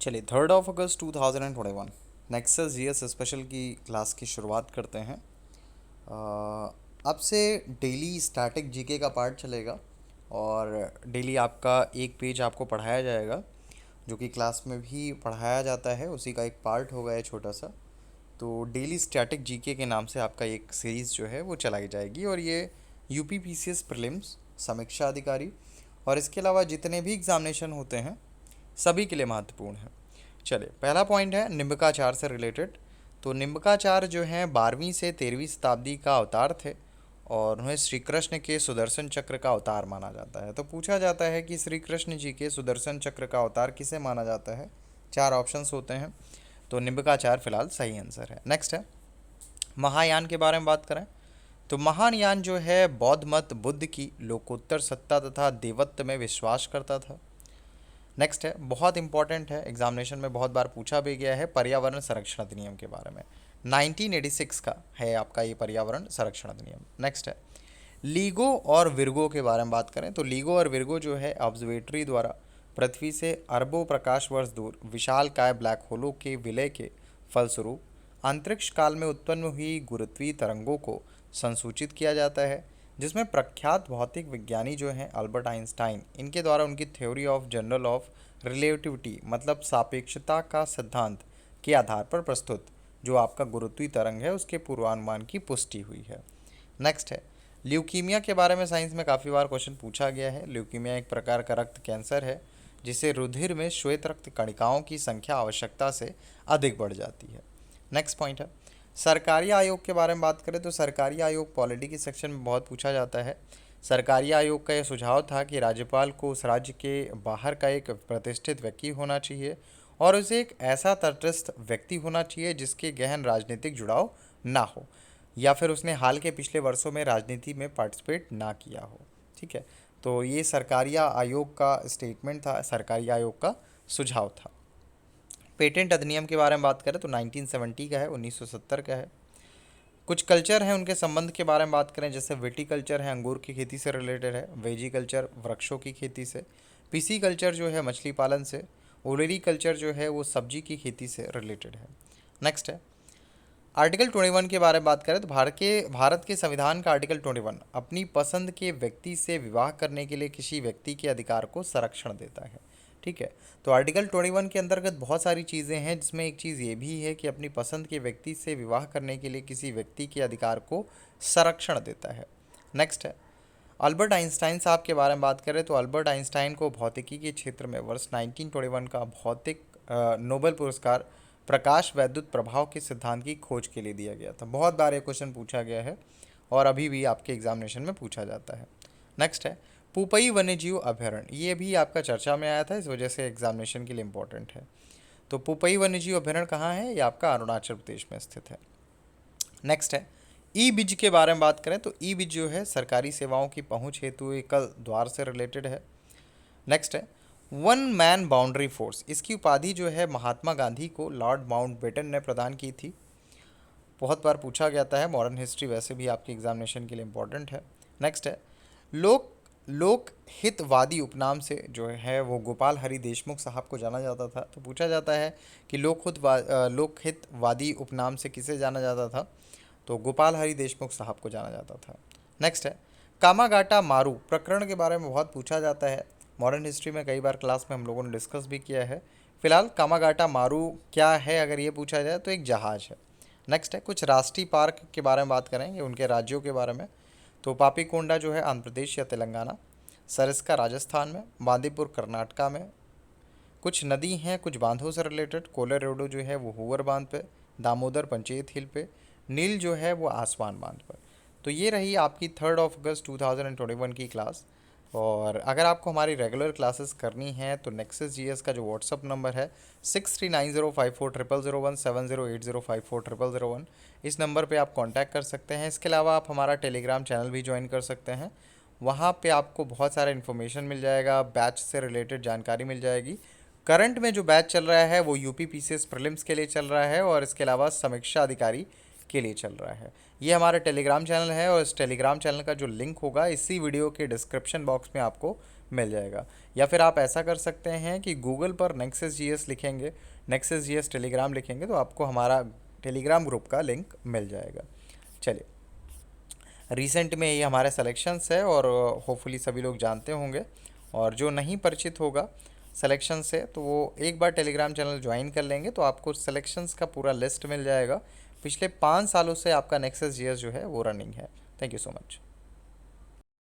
चलिए 3 अगस्त 2021 nexus GS special की class की शुरुआत करते हैं। अब से डेली स्टैटिक जीके का पार्ट चलेगा और डेली आपका एक पेज आपको पढ़ाया जाएगा जो कि क्लास में भी पढ़ाया जाता है, उसी का एक पार्ट होगा ये छोटा सा। तो डेली स्टैटिक जीके के नाम से आपका एक सीरीज़ जो है वो चलाई जाएगी और ये यूपी पीसीएस प्रीलिम्स, समीक्षा अधिकारी और इसके अलावा जितने भी एग्ज़ामिनेशन होते हैं सभी के लिए महत्वपूर्ण है। चलिए पहला पॉइंट है निम्बकाचार से रिलेटेड। तो निम्बकाचार्य जो हैं 12वीं से 13वीं शताब्दी का अवतार थे और उन्हें श्री कृष्ण के सुदर्शन चक्र का अवतार माना जाता है। तो पूछा जाता है कि श्री कृष्ण जी के सुदर्शन चक्र का अवतार किसे माना जाता है। 4 ऑप्शंस होते हैं, तो निम्बकाचार्य फिलहाल सही आंसर है। नेक्स्ट है महायान के बारे में बात करें तो महायान जो है बौद्ध मत बुद्ध की लोकोत्तर सत्ता तथा देवत्व में विश्वास करता था। नेक्स्ट है बहुत इंपॉर्टेंट है, एग्जामिनेशन में बहुत बार पूछा भी गया है, पर्यावरण संरक्षण अधिनियम के बारे में 1986 का है आपका ये पर्यावरण संरक्षण अधिनियम। नेक्स्ट है लीगो और विर्गो के बारे में बात करें तो लीगो और विर्गो जो है ऑब्जर्वेटरी द्वारा पृथ्वी से अरबों प्रकाश वर्ष दूर विशाल काय ब्लैक होलो के विलय के फलस्वरूप अंतरिक्ष काल में उत्पन्न हुई गुरुत्वीय तरंगों को संसूचित किया जाता है, जिसमें प्रख्यात भौतिक विज्ञानी जो हैं अल्बर्ट आइंस्टाइन, इनके द्वारा उनकी theory of general of relativity मतलब सापेक्षता का सिद्धांत के आधार पर प्रस्तुत जो आपका गुरुत्वीय तरंग है उसके पूर्वानुमान की पुष्टि हुई है। नेक्स्ट है ल्यूकीमिया के बारे में साइंस में काफ़ी बार क्वेश्चन पूछा गया है। ल्यूकीमिया एक प्रकार का रक्त कैंसर है जिसे रुधिर में श्वेत रक्त कणिकाओं की संख्या आवश्यकता से अधिक बढ़ जाती है। नेक्स्ट पॉइंट है सरकारी आयोग के बारे में बात करें तो सरकारी आयोग पॉलिटी के सेक्शन में बहुत पूछा जाता है। सरकारी आयोग का यह सुझाव था कि राज्यपाल को उस राज्य के बाहर का एक प्रतिष्ठित व्यक्ति होना चाहिए और उसे एक ऐसा तटस्थ व्यक्ति होना चाहिए जिसके गहन राजनीतिक जुड़ाव ना हो या फिर उसने हाल के पिछले वर्षों में राजनीति में पार्टिसिपेट ना किया हो। ठीक है, तो ये सरकारी आयोग का स्टेटमेंट था, सरकारी आयोग का सुझाव था। पेटेंट अधिनियम के बारे में बात करें तो 1970 का है, 1970 का है। कुछ कल्चर हैं उनके संबंध के बारे में बात करें जैसे विटीकल्चर है अंगूर की खेती से रिलेटेड है, वेजिकल्चर वृक्षों की खेती से, पीसी कल्चर जो है मछली पालन से, ओलेरी कल्चर जो है वो सब्जी की खेती से रिलेटेड है। नेक्स्ट है आर्टिकल 21 के बारे में बात करें तो भारत के संविधान का आर्टिकल 21 अपनी पसंद के व्यक्ति से विवाह करने के लिए किसी व्यक्ति के अधिकार को संरक्षण देता है। ठीक है, तो आर्टिकल 21 के अंतर्गत बहुत सारी चीज़ें हैं जिसमें एक चीज़ ये भी है कि अपनी पसंद के व्यक्ति से विवाह करने के लिए किसी व्यक्ति के अधिकार को संरक्षण देता है। नेक्स्ट है अल्बर्ट आइंस्टाइन साहब के बारे में बात करें तो अल्बर्ट आइंस्टाइन को भौतिकी के क्षेत्र में वर्ष 1921 का भौतिक नोबेल पुरस्कार प्रकाश वैद्युत प्रभाव के सिद्धांत की खोज के लिए दिया गया था। बहुत बार ये क्वेश्चन पूछा गया है और अभी भी आपके एग्जामिनेशन में पूछा जाता है। नेक्स्ट है पुपई वन्यजीव अभयारण्य, ये भी आपका चर्चा में आया था, इस वजह से एग्जामिनेशन के लिए इम्पोर्टेंट है। तो पुपई वन्यजीव अभयारण्य कहाँ है, ये आपका अरुणाचल प्रदेश में स्थित है। नेक्स्ट है ई बिज के बारे में बात करें तो ई बिज जो है सरकारी सेवाओं की पहुंच हेतु एकल द्वार से रिलेटेड है। नेक्स्ट है वन मैन बाउंड्री फोर्स, इसकी उपाधि जो है महात्मा गांधी को लॉर्ड माउंटबेटन ने प्रदान की थी। बहुत बार पूछा जाता है, मॉडर्न हिस्ट्री वैसे भी आपके एग्जामिनेशन के लिए इम्पोर्टेंट है। नेक्स्ट है लोक हितवादी उपनाम से जो है वो गोपाल हरि देशमुख साहब को जाना जाता था। तो पूछा जाता है कि लोकहितवादी उपनाम से किसे जाना जाता था, तो गोपाल हरि देशमुख साहब को जाना जाता था। नेक्स्ट है कामागाटा मारू प्रकरण के बारे में बहुत पूछा जाता है, मॉडर्न हिस्ट्री में कई बार क्लास में हम लोगों ने डिस्कस भी किया है। फिलहाल कामागाटा मारू क्या है अगर ये पूछा जाए तो एक जहाज़ है। नेक्स्ट है कुछ राष्ट्रीय पार्क के बारे में बात करेंगे, उनके राज्यों के बारे में। तो पापीकोंडा जो है आंध्र प्रदेश या तेलंगाना, सरिस्का राजस्थान में, बांदीपुर कर्नाटका में। कुछ नदी हैं कुछ बांधों से रिलेटेड, कोलेरोडो जो है वो हूवर बांध पे, दामोदर पंचेत हिल पे, नील जो है वो आसवान बांध पर। तो ये रही आपकी 3 अगस्त 2021 की क्लास। और अगर आपको हमारी रेगुलर क्लासेस करनी है तो नेक्सस जीएस का जो व्हाट्सअप नंबर है 6390540001 7080540001, इस नंबर पे आप कांटेक्ट कर सकते हैं। इसके अलावा आप हमारा टेलीग्राम चैनल भी ज्वाइन कर सकते हैं, वहाँ पे आपको बहुत सारा इन्फॉर्मेशन मिल जाएगा, बैच से रिलेटेड जानकारी मिल जाएगी। करंट में जो बैच चल रहा है वो यूपी पीसीएस प्रीलिम्स के लिए चल रहा है और इसके अलावा समीक्षा अधिकारी के लिए चल रहा है। ये हमारा टेलीग्राम चैनल है और इस टेलीग्राम चैनल का जो लिंक होगा इसी वीडियो के डिस्क्रिप्शन बॉक्स में आपको मिल जाएगा। या फिर आप ऐसा कर सकते हैं कि गूगल पर नेक्सस जीएस लिखेंगे, नेक्सस जीएस टेलीग्राम लिखेंगे तो आपको हमारा टेलीग्राम ग्रुप का लिंक मिल जाएगा। चलिए, रिसेंट में ये हमारे सेलेक्शंस है और होपफुली सभी लोग जानते होंगे, और जो नहीं परिचित होगा सिलेक्शन से तो वो एक बार टेलीग्राम चैनल ज्वाइन कर लेंगे तो आपको सिलेक्शंस का पूरा लिस्ट मिल जाएगा। पिछले 5 सालों से आपका नेक्सस जीएस जो है वो रनिंग है। Thank you so much.